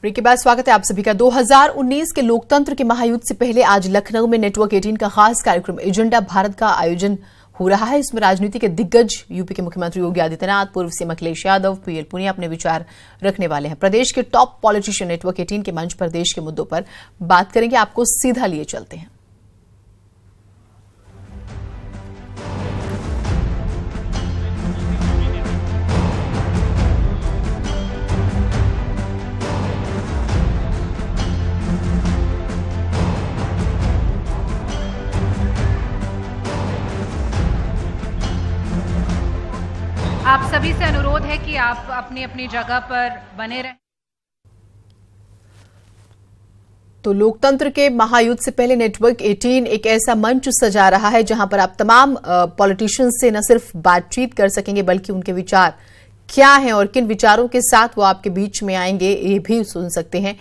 Break के बाद स्वागत है आप सभी का। 2019 के लोकतंत्र के महायुद्ध से पहले आज लखनऊ में नेटवर्क 18 का खास कार्यक्रम एजेंडा भारत का आयोजन हो रहा है। इसमें राजनीति के दिग्गज यूपी के मुख्यमंत्री योगी आदित्यनाथ, पूर्व सीएम अखिलेश यादव, पीएल पुनिया अपने विचार रखने वाले हैं। प्रदेश के टॉप पॉलिटिशियन नेटवर्क 18 के मंच पर देश के मुद्दों पर बात करेंगे। आपको सीधा लिए चलते हैं। आप सभी से अनुरोध है कि आप अपनी अपनी जगह पर बने रहें। तो लोकतंत्र के महायुद्ध से पहले नेटवर्क 18 एक ऐसा मंच सजा रहा है जहां पर आप तमाम पॉलिटिशियंस से न सिर्फ बातचीत कर सकेंगे बल्कि उनके विचार क्या हैं और किन विचारों के साथ वो आपके बीच में आएंगे ये भी सुन सकते हैं।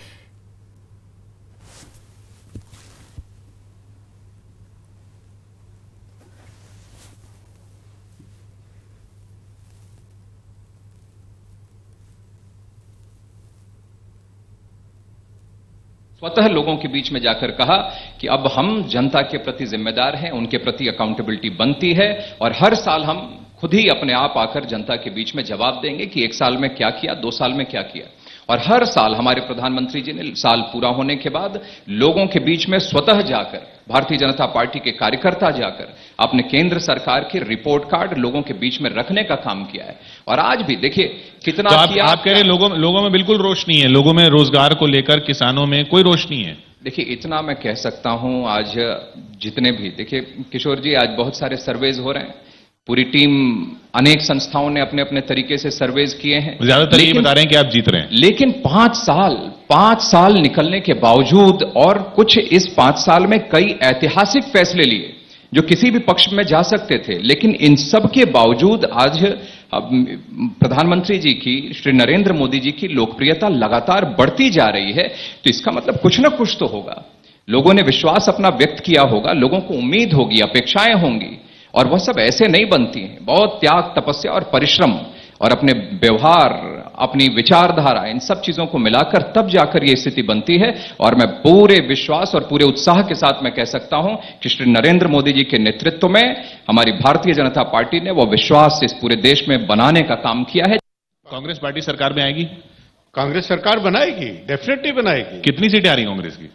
स्वतः लोगों के बीच में जाकर कहा कि अब हम जनता के प्रति जिम्मेदार हैं, उनके प्रति अकाउंटेबिलिटी बनती है और हर साल हम खुद ही अपने आप आकर जनता के बीच में जवाब देंगे कि 1 साल में क्या किया, 2 साल में क्या किया। और हर साल हमारे प्रधानमंत्री जी ने साल पूरा होने के बाद लोगों के बीच में स्वतः जाकर, भारतीय जनता पार्टी के कार्यकर्ता जाकर अपने केंद्र सरकार के रिपोर्ट कार्ड लोगों के बीच में रखने का काम किया है। और आज भी देखिए कितना तो आप कह रहे हैं लोगों में बिल्कुल रोशनी है, लोगों में रोजगार को लेकर, किसानों में कोई रोशनी है। देखिए इतना मैं कह सकता हूं, आज जितने भी देखिए किशोर जी, आज बहुत सारे सर्वेज हो रहे हैं, पूरी टीम अनेक संस्थाओं ने अपने अपने तरीके से सर्वेज किए हैं। ज्यादातर ये बता रहे हैं कि आप जीत रहे हैं, लेकिन 5 साल निकलने के बावजूद और कुछ इस 5 साल में कई ऐतिहासिक फैसले लिए जो किसी भी पक्ष में जा सकते थे, लेकिन इन सब के बावजूद आज प्रधानमंत्री जी की, श्री नरेंद्र मोदी जी की लोकप्रियता लगातार बढ़ती जा रही है। तो इसका मतलब कुछ ना कुछ तो होगा, लोगों ने विश्वास अपना व्यक्त किया होगा, लोगों को उम्मीद होगी, अपेक्षाएं होंगी, और वह सब ऐसे नहीं बनती हैं। बहुत त्याग, तपस्या और परिश्रम और अपने व्यवहार, अपनी विचारधारा, इन सब चीजों को मिलाकर तब जाकर यह स्थिति बनती है। और मैं पूरे विश्वास और पूरे उत्साह के साथ मैं कह सकता हूं कि श्री नरेंद्र मोदी जी के नेतृत्व में हमारी भारतीय जनता पार्टी ने वो विश्वास इस पूरे देश में बनाने का काम किया है। कांग्रेस पार्टी सरकार में आएगी? कांग्रेस सरकार बनाएगी, डेफिनेटली बनाएगी। कितनी सीटें आ रही कांग्रेस की?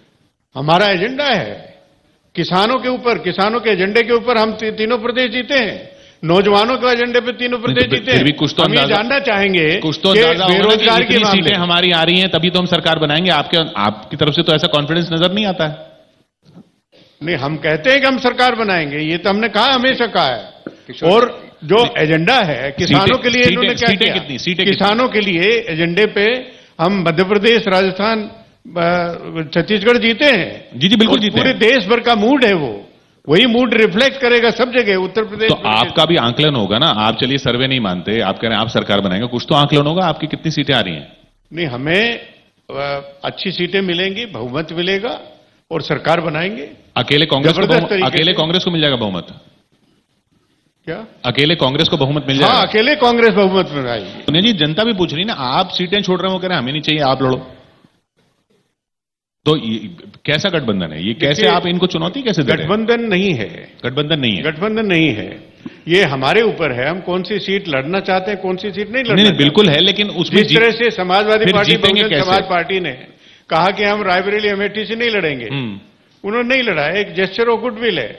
हमारा एजेंडा है किसानों के ऊपर, किसानों के एजेंडे के ऊपर हम तीनों प्रदेश जीते हैं, नौजवानों के एजेंडे पे तीनों प्रदेश जीते हैं। हम ये जानना चाहेंगे कुछ तो बेरोजगार की सीटें हमारी आ रही हैं तभी तो हम सरकार बनाएंगे। आपकी तरफ से तो ऐसा कॉन्फिडेंस नजर नहीं आता है। नहीं, हम कहते हैं कि हम सरकार बनाएंगे, ये तो हमने कहा, हमेशा कहा है। और जो एजेंडा है किसानों के लिए, इन्होंने क्या किया, किसानों के लिए एजेंडे पे हम मध्य प्रदेश, राजस्थान, छत्तीसगढ़ जीते हैं। जी बिल्कुल जीते हैं। पूरे देश भर का मूड है, वही मूड रिफ्लेक्ट करेगा सब जगह। उत्तर प्रदेश तो आपका भी आंकलन होगा ना। आप चलिए सर्वे नहीं मानते, आप कह रहे हैं आप सरकार बनाएंगे, कुछ तो आंकलन होगा आपकी कितनी सीटें आ रही हैं। नहीं, हमें अच्छी सीटें मिलेंगी, बहुमत मिलेगा और सरकार बनाएंगे। अकेले कांग्रेस को मिल जाएगा बहुमत? क्या अकेले कांग्रेस को बहुमत मिल जाएगा? हाँ, अकेले कांग्रेस बहुमत में आएगी। पुनिया जी, जनता भी पूछ रही ना, आप सीटें छोड़ रहे हो, कह रहे हैं हमें नहीं चाहिए, आप लड़ो। तो कैसा गठबंधन है ये? कैसे आप इनको चुनौती कैसे दे रहे हैं? गठबंधन नहीं है, गठबंधन नहीं है, गठबंधन नहीं है। ये हमारे ऊपर है, हम कौन सी सीट लड़ना चाहते हैं, कौन सी सीट नहीं लड़ना। नहीं, बिल्कुल है, लेकिन उसमें जिस तरह से समाजवादी पार्टी, बहुजन समाज कैसे? पार्टी ने कहा कि हम रायबरेली अमेठी से नहीं लड़ेंगे, उन्होंने नहीं लड़ा, एक जेस्चर ऑफ गुडविल है।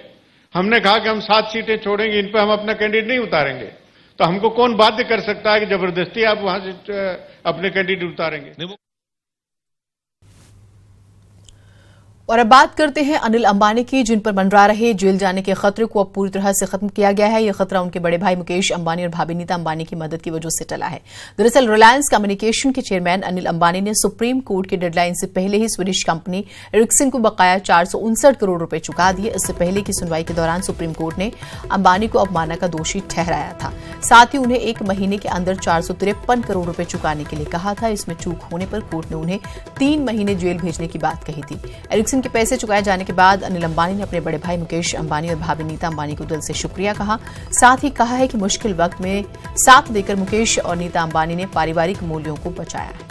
हमने कहा कि हम 7 सीटें छोड़ेंगे, इन पर हम अपना कैंडिडेट नहीं उतारेंगे। तो हमको कौन बाध्य कर सकता है कि जबरदस्ती आप वहां से अपने कैंडिडेट उतारेंगे? और अब बात करते हैं अनिल अंबानी की, जिन पर मंडरा रहे जेल जाने के खतरे को अब पूरी तरह से खत्म किया गया है। यह खतरा उनके बड़े भाई मुकेश अंबानी और भाभी नीता अंबानी की मदद की वजह से टला है। दरअसल रिलायंस कम्युनिकेशन के चेयरमैन अनिल अंबानी ने सुप्रीम कोर्ट की डेडलाइन से पहले ही स्वीडिश कंपनी एरिक्सन को बकाया 459 करोड़ रुपए चुका दिए। इससे पहले की सुनवाई के दौरान सुप्रीम कोर्ट ने अंबानी को अवमानना का दोषी ठहराया था। साथ ही उन्हें 1 महीने के अंदर 453 करोड़ रुपए चुकाने के लिए कहा था। इसमें चूक होने पर कोर्ट ने उन्हें 3 महीने जेल भेजने की बात कही थी। एरिक्सन के पैसे चुकाए जाने के बाद अनिल अंबानी ने अपने बड़े भाई मुकेश अंबानी और भाभी नीता अंबानी को दिल से शुक्रिया कहा। साथ ही कहा है कि मुश्किल वक्त में साथ देकर मुकेश और नीता अंबानी ने पारिवारिक मूल्यों को बचाया है।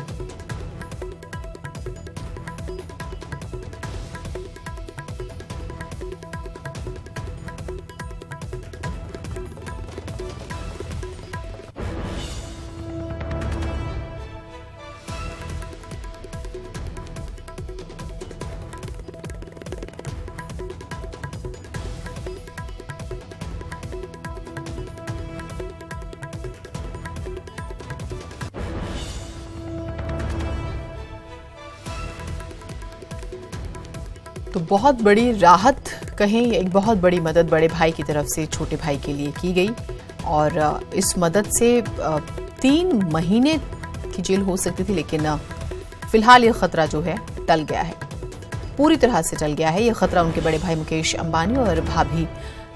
तो बहुत बड़ी राहत कहें, एक बहुत बड़ी मदद बड़े भाई की तरफ से छोटे भाई के लिए की गई और इस मदद से 3 महीने की जेल हो सकती थी, लेकिन फिलहाल ये खतरा जो है टल गया है, पूरी तरह से टल गया है। ये खतरा उनके बड़े भाई मुकेश अंबानी और भाभी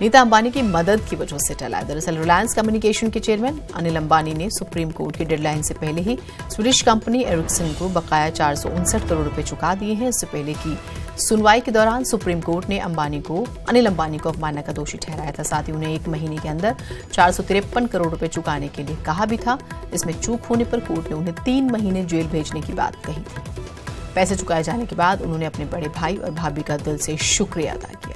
नीता अंबानी की मदद की वजह से टला है। दरअसल रिलायंस कम्युनिकेशन के चेयरमैन अनिल अंबानी ने सुप्रीम कोर्ट की डेडलाइन से पहले ही स्वीडिश कंपनी एरिक्सन को बकाया 459 करोड़ रुपए चुका दिए हैं। इससे पहले की सुनवाई के दौरान सुप्रीम कोर्ट ने अनिल अंबानी को अवमानना का दोषी ठहराया था। साथ ही उन्हें 1 महीने के अंदर 453 करोड़ रुपए चुकाने के लिए कहा भी था। इसमें चूक होने पर कोर्ट ने उन्हें 3 महीने जेल भेजने की बात कही थी। पैसे चुकाए जाने के बाद उन्होंने अपने बड़े भाई और भाभी का दिल से शुक्रिया अदा किया।